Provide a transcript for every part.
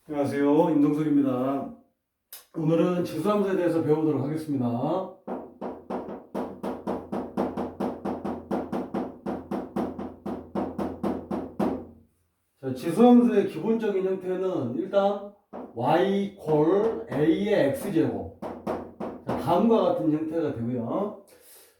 안녕하세요. 임동석입니다. 오늘은 지수함수에 대해서 배워보도록 하겠습니다. 자, 지수함수의 기본적인 형태는 일단 y 콜 a의 x제곱. 자, 다음과 같은 형태가 되고요.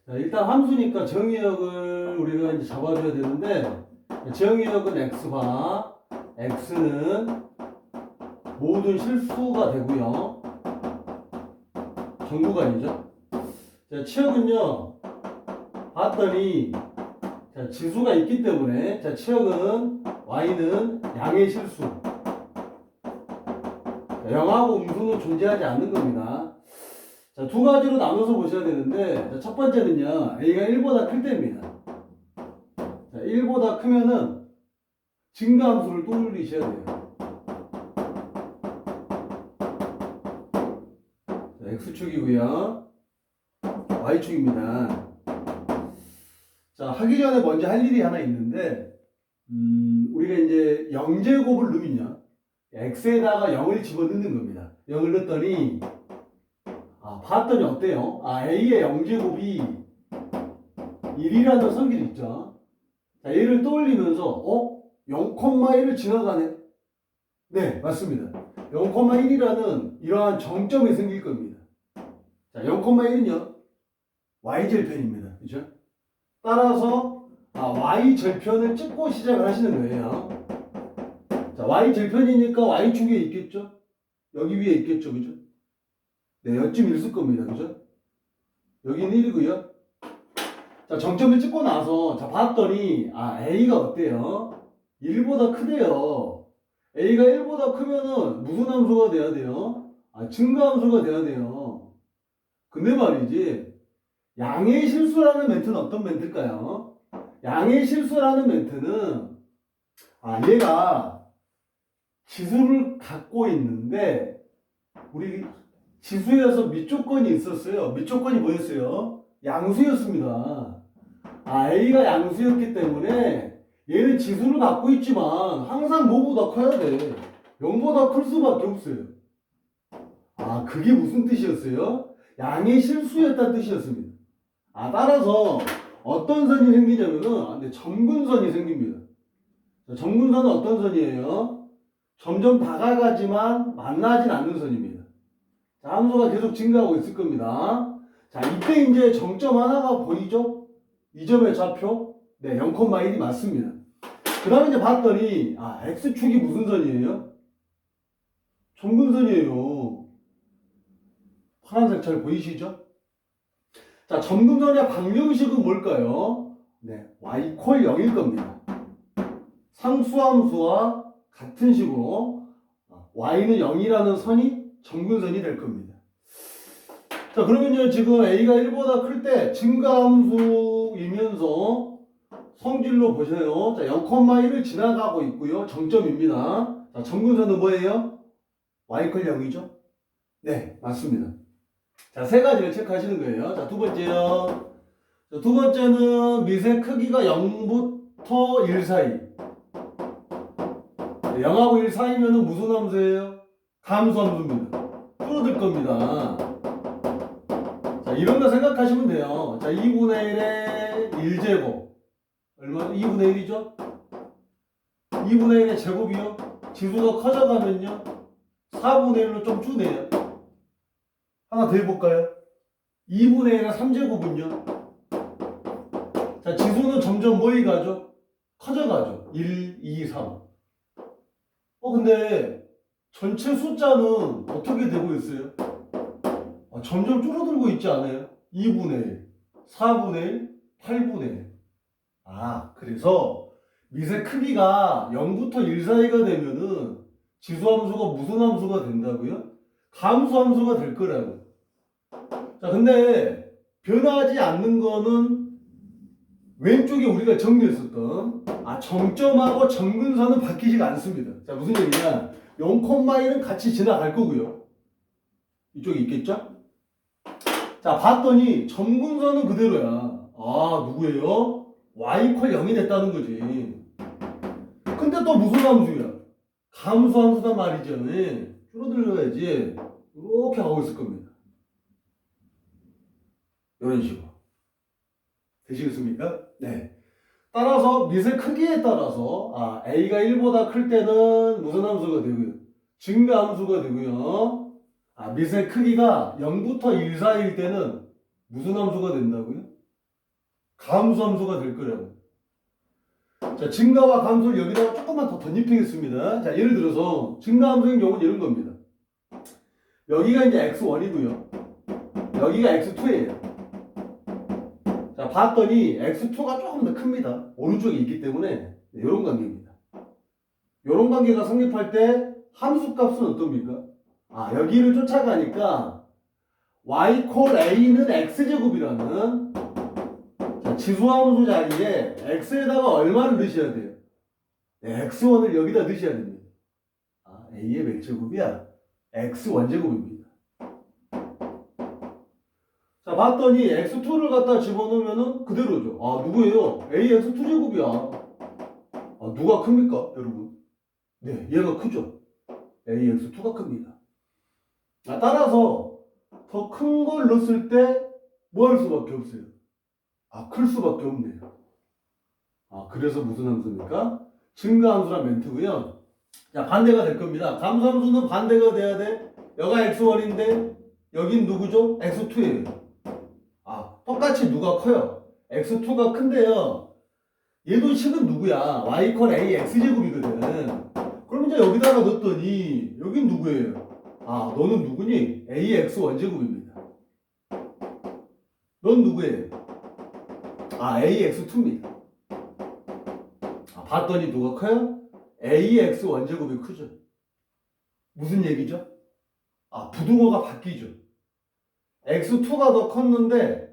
자, 일단 함수니까 정의역을 우리가 이제 잡아줘야 되는데, 정의역은 x바, x는 모든 실수가 되고요. 정구간이죠. 자, 치역은요, 봤더니, 자, 지수가 있기 때문에, 자, 치역은, y는 양의 실수. 자, 0하고 음수는 존재하지 않는 겁니다. 자, 두 가지로 나눠서 보셔야 되는데, 자, 첫 번째는요, a가 1보다 클 때입니다. 자, 1보다 크면은, 증가함수를 떠올리셔야 돼요. 자, x축이고요. y축입니다. 자, 하기 전에 먼저 할 일이 하나 있는데, 우리가 이제 0제곱을 넣으면요, x에다가 0을 집어넣는 겁니다. 0을 넣었더니, 봤더니 어때요? a의 0제곱이 1이라는 성질이 있죠. 자, 얘를 떠올리면서, 0,1을 지나가네? 네, 맞습니다. 0,1이라는 이러한 정점이 생길 겁니다. 자, 0,1은요, y절편입니다. 그죠? 따라서 y절편을 찍고 시작을 하시는 거예요. 자, y절편이니까 y축에 있겠죠? 여기 위에 있겠죠? 그죠? 네, 여쯤 있을 겁니다. 그죠? 여기는 1이고요. 자, 정점을 찍고 나서 자, 봤더니 a가 어때요? 1보다 크대요. a가 1보다 크면은 무슨 함수가 돼야 돼요? 증가함수가 돼야 돼요. 근데 말이지, 양의 실수라는 멘트는 어떤 멘트일까요? 양의 실수라는 멘트는 얘가 지수를 갖고 있는데 우리 지수에서 밑조건이 있었어요. 밑조건이 뭐였어요? 양수였습니다. a가 양수였기 때문에 얘는 지수를 갖고 있지만 항상 뭐보다 커야 돼? 0보다 클 수밖에 없어요. 그게 무슨 뜻이었어요? 양의 실수였다는 뜻이었습니다. 따라서 어떤 선이 생기냐면은 점근선이 생깁니다. 점근선은 어떤 선이에요? 점점 다가가지만 만나진 않는 선입니다. 자, 함수가 계속 증가하고 있을 겁니다. 자, 이때 이제 정점 하나가 보이죠? 이 점의 좌표? 네, 0,1이 맞습니다. 그 다음에 이제 봤더니 x축이 무슨 선이에요? 점근선이에요. 파란색 잘 보이시죠? 자, 점근선의 방정식은 뭘까요? 네, y 콜 0일 겁니다. 상수함수와 같은 식으로 y는 0이라는 선이 점근선이 될 겁니다. 자, 그러면요, 지금 a가 1보다 클 때 증가함수이면서 성질로 보세요. 자, 0,1을 지나가고 있고요. 정점입니다. 자, 점근선은 뭐예요? y 콜 0이죠? 네, 맞습니다. 자, 세 가지를 체크하시는 거예요. 자, 두 번째요. 자, 두 번째는 미세 크기가 0부터 1 사이. 0하고 1 사이면은 무슨 함수예요? 감수함수입니다. 줄어들 겁니다. 자, 이런 거 생각하시면 돼요. 자, 2분의 1의 1제곱. 얼마죠? 2분의 1이죠? 2분의 1의 제곱이요? 지수가 커져가면요? 4분의 1로 좀 주네요. 하나 더 해볼까요? 2분의 1의 3제곱은요? 자, 지수는 점점 뭐에 가죠? 커져가죠. 1, 2, 3. 근데 전체 숫자는 어떻게 되고 있어요? 점점 줄어들고 있지 않아요? 2분의 1, 4분의 1, 8분의 1. 그래서 미세 크기가 0부터 1 사이가 되면은 지수함수가 무슨 함수가 된다고요? 감수함수가 될 거라고. 자, 근데 변하지 않는 거는 왼쪽에 우리가 정리했었던 정점하고 점근선은 바뀌지가 않습니다. 자, 무슨 얘기냐? 0,1은 같이 지나갈 거고요. 이쪽에 있겠죠? 자, 봤더니 점근선은 그대로야. 누구예요? y 콜 0이 됐다는 거지. 근데 또 무슨 함수야? 감소함수단 말이죠. 네. 줄어들어야지. 이렇게 하고 있을 겁니다. 이런 식으로. 되시겠습니까? 네. 따라서 미세 크기에 따라서 a가 1보다 클 때는 무슨 함수가 되고요? 증가함수가 되고요. 미세 크기가 0부터 1 사이일 때는 무슨 함수가 된다고요? 감소함수가 될 거라고. 자, 증가와 감소를 여기다가 조금만 더 덧입히겠습니다. 자, 예를 들어서 증가함수인 경우는 이런 겁니다. 여기가 이제 x1이고요. 여기가 x2예요. 자, 봤더니 x2가 조금 더 큽니다. 오른쪽에 있기 때문에 이런 관계입니다. 이런 관계가 성립할 때 함수 값은 어떻습니까? 여기를 쫓아가니까 y 콜 a는 x제곱이라는 지수함수 자리에 x에다가 얼마를 넣으셔야 돼요? 네, x1을 여기다 넣으셔야 됩니다. a의 몇 제곱이야? x1제곱입니다. 자, 봤더니 x2를 갖다 집어넣으면은 그대로죠. 누구예요? a x2제곱이야. 누가 큽니까, 여러분? 네, 얘가 크죠. a x2가 큽니다. 따라서 더 큰 걸 넣었을 때 뭐 할 수밖에 없어요? 클 수밖에 없네요. 그래서 무슨 함수입니까? 증가함수란 멘트고요. 자, 반대가 될 겁니다. 감소함수는 반대가 돼야 돼. 여가 x1인데 여긴 누구죠? x2예요. 똑같이 누가 커요? x2가 큰데요. 얘도 식은 누구야? y 콜 a x제곱이거든. 그럼 이제 여기다가 넣었더니 여긴 누구예요? 너는 누구니? a x1제곱입니다. 넌 누구예요? a x2입니다. 봤더니 누가 커요? a x1제곱이 크죠. 무슨 얘기죠? 부등호가 바뀌죠. x2가 더 컸는데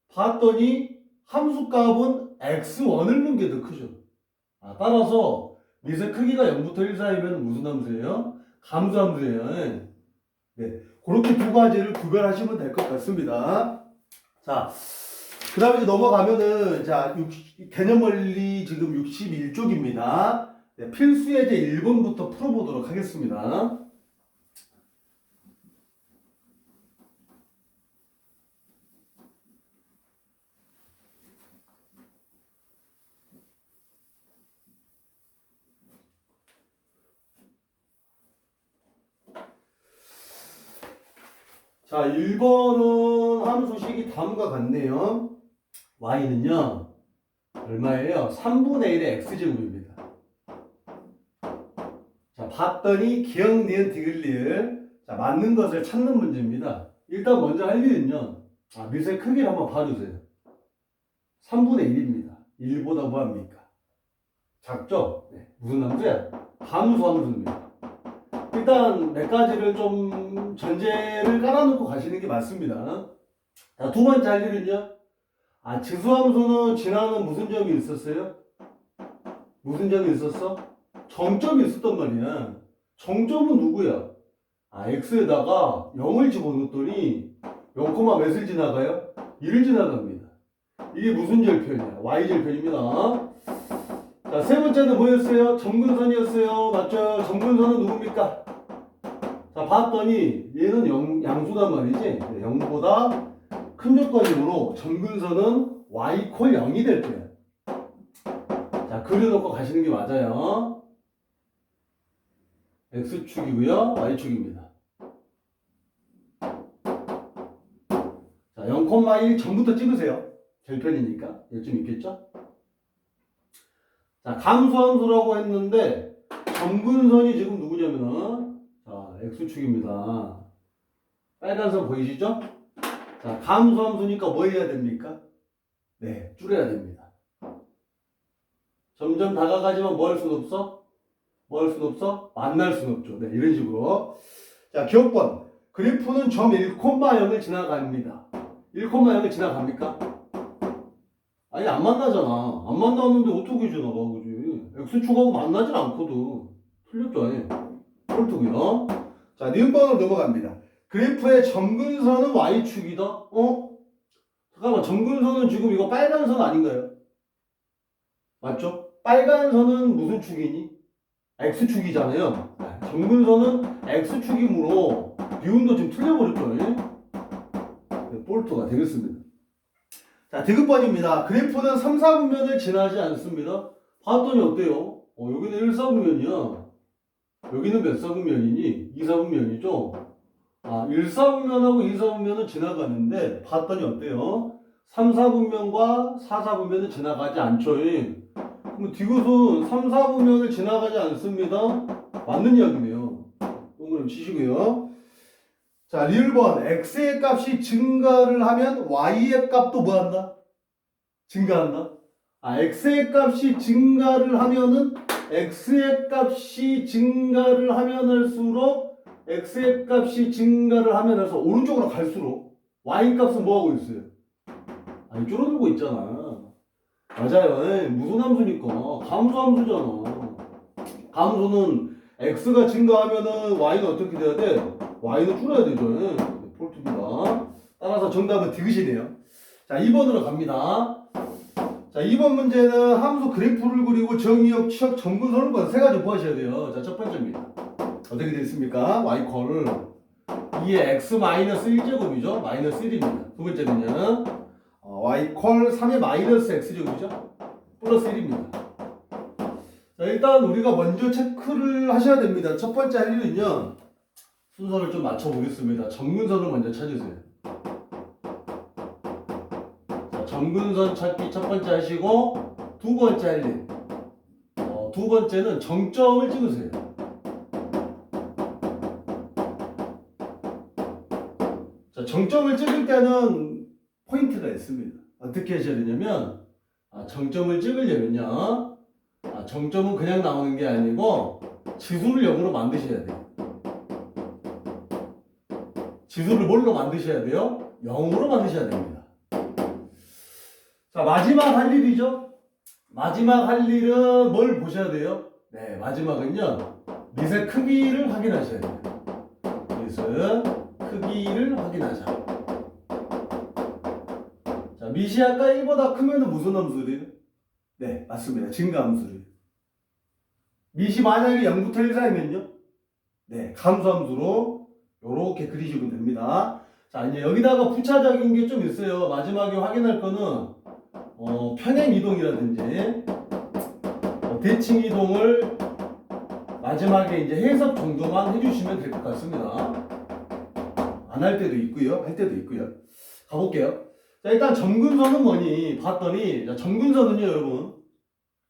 봤더니 함수값은 x1을 넣은 게 더 크죠. 따라서 미세 크기가 0부터 1 사이면 무슨 함수예요? 감소함수예요. 네, 그렇게 두 가지를 구별하시면 될 것 같습니다. 자, 그 다음에 이제 넘어가면은 개념 원리 지금 61쪽입니다. 네, 필수 예제 1번부터 풀어보도록 하겠습니다. 자, 1번은 함수식이 다음과 같네요. y는요, 얼마예요? 3분의 1의 x제곱입니다. 자, 봤더니 기억, 니은, 디귿, 리을. 자, 맞는 것을 찾는 문제입니다. 일단 먼저 할 일은요, 미세 크기를 한번 봐주세요. 3분의 1입니다. 1보다 뭐합니까? 작죠? 네. 무슨 함수야? 감소함수입니다. 일단 몇 가지를 좀 전제를 깔아놓고 가시는 게 맞습니다. 자, 두 번째 할 일은요. 지수함수는 지나는 무슨 점이 있었어요? 무슨 점이 있었어? 정점이 있었단 말이야. 정점은 누구야? x에다가 0을 집어넣었더니 0, 몇을 지나가요? 1을 지나갑니다. 이게 무슨 절편이야? y절편입니다. 자, 세 번째는 뭐였어요? 점근선이었어요. 맞죠? 점근선은 누굽니까? 자, 봤더니 얘는 양수단 말이지. 0보다 큰 조건이므로 점근선은 y 콜 0이 될 거야. 자, 그려놓고 가시는 게 맞아요. x축이고요. y축입니다. 자, 0,1 전부터 찍으세요. 절편이니까. 얘좀 있겠죠? 자, 감소함수라고 했는데 점근선이 지금 누구냐면은 x축입니다. 빨간 선 보이시죠? 자, 감소함수니까 뭐 해야 됩니까? 네, 줄여야 됩니다. 점점 다가가지만 뭐 할 수는 없어? 뭐 할 수는 없어? 만날 수는 없죠. 네, 이런 식으로. 자, 기억번. 그래프는 점 1,0을 지나갑니다. 1,0을 지나갑니까? 아니, 안 만나잖아. 안 만나는데 어떻게 지나가, 그지? x축하고 만나질 않거든. 틀렸죠, 아니? 꼴뚜고요. 자, 니은번으로 넘어갑니다. 그래프의 점근선은 y축이다? 잠깐만, 점근선은 지금 이거 빨간 선 아닌가요? 맞죠? 빨간 선은 무슨 축이니? X축이잖아요. 정근선은 X축이므로 미운도 좀 틀려버렸죠. 볼트가 되겠습니다. 자, 디귿번입니다. 그래프는 3, 4분면을 지나지 않습니다. 봤더니 어때요? 여기는 1, 4분면이야. 여기는 몇 사분면이니? 2, 4분면이죠? 1, 4분면하고 2, 4분면은 지나가는데 봤더니 어때요? 3, 4분면과 4, 4분면은 지나가지 않죠. 그럼 디귿은 3, 4분면을 지나가지 않습니다. 맞는 이야기네요. 동그라미 치시고요. 자, 리을 번. x의 값이 증가를 하면 y의 값도 뭐 한다? 증가한다. x의 값이 증가를 하면은 x의 값이 증가를 하면 할수록 x의 값이 증가를 하면 할수록 오른쪽으로 갈수록 y 값은 뭐 하고 있어요? 줄어들고 있잖아. 맞아요. 무슨 함수니까 감소 함수잖아. 감소는 x가 증가하면은 y는 어떻게 돼야 돼? y는 줄어야 되죠. 폴트입니다. 따라서 정답은 디귿이네요. 자, 2번으로 갑니다. 자, 2번 문제는 함수 그래프를 그리고 정의역, 취역, 정근선을 봐서 세 가지 구하셔야 돼요. 자, 첫 번째입니다. 어떻게 되어 있습니까? y콜 2의 x 마이너스 1제곱이죠. 마이너스 1입니다. 두 번째는요. y콜 3의 마이너스 x제곱이죠. 플러스 1입니다. 자, 일단 우리가 먼저 체크를 하셔야 됩니다. 첫 번째 할 일은요. 순서를 좀 맞춰보겠습니다. 정근선을 먼저 찾으세요. 자, 정근선 찾기 첫 번째 하시고 두 번째 할 일. 두 번째는 정점을 찍으세요. 자, 정점을 찍을 때는 포인트가 있습니다. 어떻게 하셔야 되냐면 정점을 찍으려면요. 정점은 그냥 나오는 게 아니고 지수를 0으로 만드셔야 돼요. 지수를 뭘로 만드셔야 돼요? 0으로 만드셔야 됩니다. 자, 마지막 할 일이죠. 마지막 할 일은 뭘 보셔야 돼요? 네, 마지막은요. 밑의 크기를 확인하셔야 돼요. 밑의 크기를 확인하자. 자, 밑이 아까 1보다 크면 무슨 함수래요? 네, 맞습니다. 증가함수래요. 밑이 만약에 0부터 1 사이면요? 네, 감소함수로 이렇게 그리시면 됩니다. 자, 이제 여기다가 부차적인 게 좀 있어요. 마지막에 확인할 거는 평행 이동이라든지 대칭 이동을 마지막에 이제 해석 정도만 해주시면 될 것 같습니다. 안 할 때도 있고요, 할 때도 있고요. 가볼게요. 자, 일단 정근선은 뭐니 봤더니, 자, 정근선은요, 여러분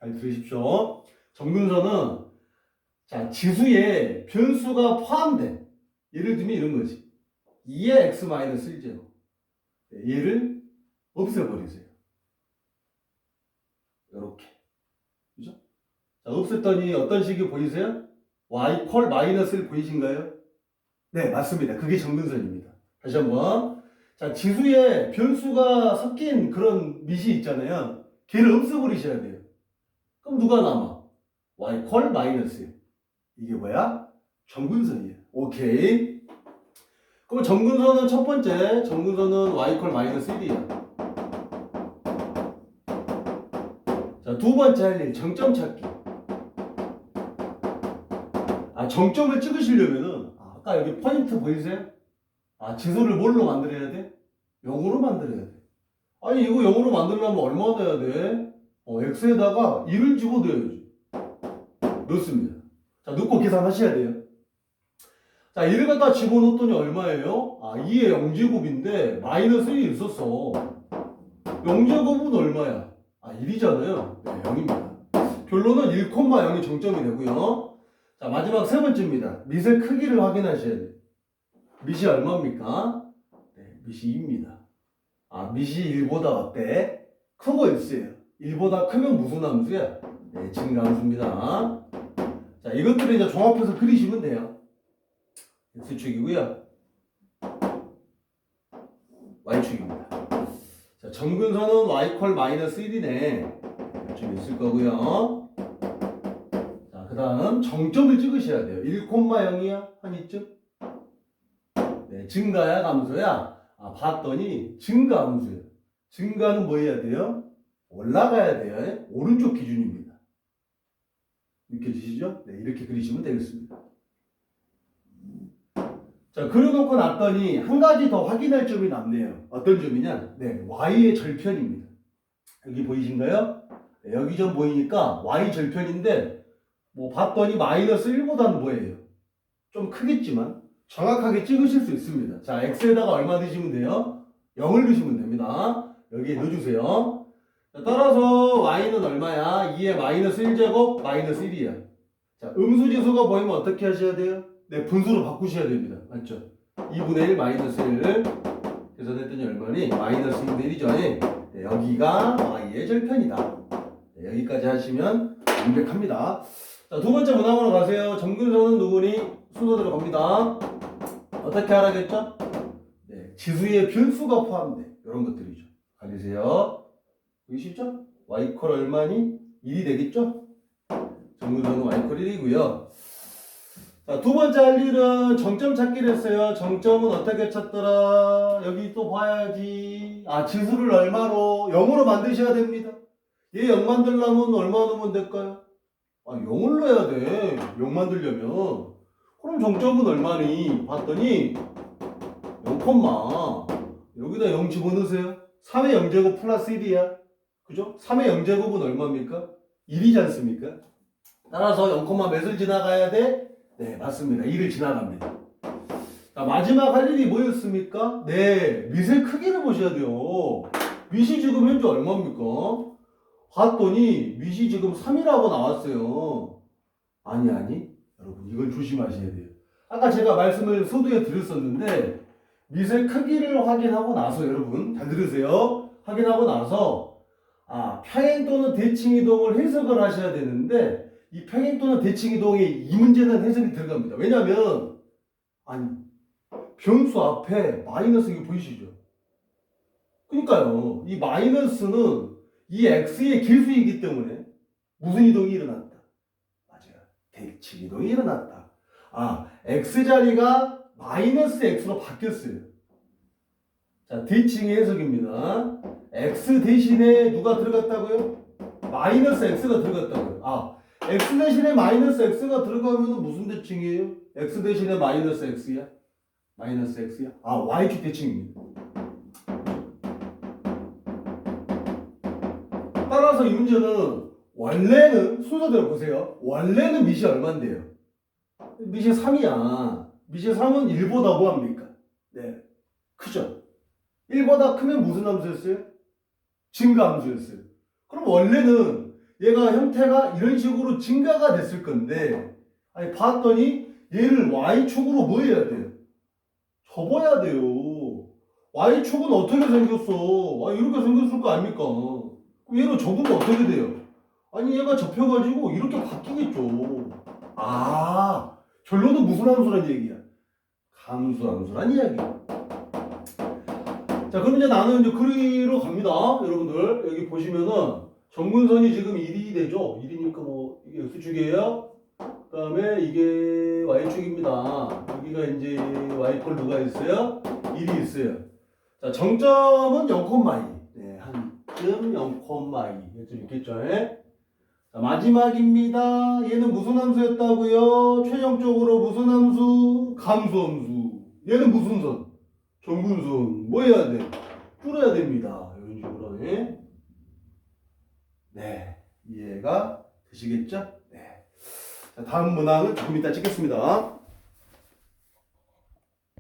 잘 들으십시오. 정근선은 자, 지수에 변수가 포함된, 예를 들면 이런 거지. 2의 x-1제곱. 얘를 없애버리세요. 이렇게. 그죠? 자, 없앴더니 어떤 식이 보이세요? y 콜 마이너스를 보이신가요? 네, 맞습니다. 그게 정근선입니다. 다시 한번. 자, 지수에 변수가 섞인 그런 밑이 있잖아요. 걔를 없애버리셔야 돼요. 그럼 누가 남아? y 콜 마이너스. 이게 뭐야? 정근선이에요. 오케이. 그럼 정근선은 첫 번째, 정근선은 y 콜 마이너스 1이에요. 자, 두 번째 할 일, 정점 찾기. 정점을 찍으시려면은, 아까 여기 포인트 보이세요? 지수를 뭘로 만들어야 돼? 0으로 만들어야 돼. 아니, 이거 0으로 만들려면 얼마 넣어야 돼? x에다가 1을 집어넣어야지. 넣습니다. 자, 넣고 계산하셔야 돼요. 자, 1을 갖다 집어넣었더니 얼마예요? 2의 0제곱인데 마이너스 1이 있었어. 0제곱은 얼마야? 1이잖아요. 네, 0입니다. 결론은 1,0이 정점이 되고요. 자, 마지막 세 번째입니다. 밑의 크기를 확인하셔야 돼요. 밑이 얼마입니까? 네, 밑이 2입니다. 밑이 1보다 어때? 크고 있어요. 1보다 크면 무슨 함수야? 네, 증가함수입니다. 자, 이것들을 이제 종합해서 그리시면 돼요. X축이고요. Y축입니다. 자, 정근선은 Y 콜 마이너스 1이네. 좀 있을 거고요. 자, 그 다음 정점을 찍으셔야 돼요. 1,0이야? 한 이쯤? 네, 증가야, 감소야? 봤더니 증가함수예요. 증가는 뭐 해야 돼요? 올라가야 돼요. 오른쪽 기준입니다. 느껴지시죠? 네, 이렇게 그리시면 되겠습니다. 자, 그려놓고 났더니 한 가지 더 확인할 점이 남네요. 어떤 점이냐? 네, y의 절편입니다. 여기 보이신가요? 네, 여기 좀 보이니까 y 절편인데 뭐 봤더니 마이너스 1보다는 뭐예요? 좀 크겠지만 정확하게 찍으실 수 있습니다. 자, x에다가 얼마 넣으시면 돼요? 0을 넣으시면 됩니다. 여기에 넣어주세요. 자, 따라서 y는 얼마야? 2의 마이너스 1제곱 마이너스 1이야. 자, 음수지수가 보이면 어떻게 하셔야 돼요? 네, 분수로 바꾸셔야 됩니다. 맞죠? 2분의 1 마이너스 1 계산했더니 얼마니? 마이너스 2분의 1이죠. 네, 여기가 y의 절편이다. 네, 여기까지 하시면 완벽합니다. 자, 두 번째 문항으로 가세요. 정근선은 누구니? 순서대로 갑니다. 어떻게 하라겠죠? 네, 지수의 변수가 포함돼. 이런 것들이죠. 가리세요. 보이시죠? y 콜 얼마니? 1이 되겠죠? 정근선은 y 콜 1이고요. 자, 두 번째 할 일은 정점 찾기를 했어요. 정점은 어떻게 찾더라? 여기 또 봐야지. 아, 지수를 얼마로? 0으로 만드셔야 됩니다. 얘 0 만들려면 얼마 넣으면 될까요? 아, 0을 넣어야 돼. 0 만들려면. 그럼 정점은 얼마니? 봤더니 0, 여기다 0 집어넣으세요. 3의 0제곱 플러스 1이야. 그죠? 3의 0제곱은 얼마입니까? 1이지 않습니까? 따라서 0, 몇을 지나가야 돼? 네, 맞습니다. 1을 지나갑니다. 자, 마지막 할 일이 뭐였습니까? 네, 밑의 크기를 보셔야 돼요. 밑이 지금 현재 얼마입니까? 봤더니 밑이 지금 3이라고 나왔어요. 아니. 여러분, 이걸 조심하셔야 돼요. 아까 제가 말씀을 서두에 드렸었는데 밑의 크기를 확인하고 나서 여러분, 잘 들으세요. 확인하고 나서 평행 또는 대칭 이동을 해석을 하셔야 되는데 이 평행 또는 대칭 이동에 이 문제는 해석이 들어갑니다. 왜냐면 변수 앞에 마이너스 이거 보이시죠? 그러니까요. 이 마이너스는 이 x의 개수이기 때문에 무슨 이동이 일어났다? 맞아요. 대칭 이동이 일어났다. x자리가 마이너스 x로 바뀌었어요. 자, 대칭의 해석입니다. x 대신에 누가 들어갔다고요? 마이너스 x가 들어갔다고요. x 대신에 마이너스 x가 들어가면 무슨 대칭이에요? x 대신에 마이너스 x야? 마이너스 x야? y축 대칭입니다. 따라서 이 문제는 원래는 순서대로 보세요. 원래는 밑이 얼만데요? 밑이 3이야. 밑이 3은 1보다 뭐합니까? 네, 크죠? 1보다 크면 무슨 함수였어요? 증가함수였어요. 그럼 원래는 얘가 형태가 이런 식으로 증가가 됐을 건데 봤더니 얘를 y축으로 뭐 해야 돼요? 접어야 돼요. y축은 어떻게 생겼어? 이렇게 생겼을 거 아닙니까? 그럼 얘를 접으면 어떻게 돼요? 얘가 접혀가지고 이렇게 바뀌겠죠. 결론은 무슨 함수란 얘기야? 함수란 이야기야. 자, 그럼 이제 나는 그리로 갑니다. 여러분들 여기 보시면은 정근선이 지금 1이 되죠. 1이니까 뭐 이게 x축이에요. 그 다음에 이게 y축입니다. 여기가 이제 y꼴 누가 있어요? 1이 있어요. 자, 정점은 0,2. 네, 한쯤 0,2 좀 있겠죠. 자, 마지막입니다. 얘는 무슨 함수였다고요? 최종적으로 무슨 함수? 감수함수. 얘는 무슨 선? 정근선. 뭐 해야 돼? 줄여야 됩니다. 이런 식으로. 네, 이해가 되시겠죠? 네. 자, 다음 문항은 조금 이따 찍겠습니다.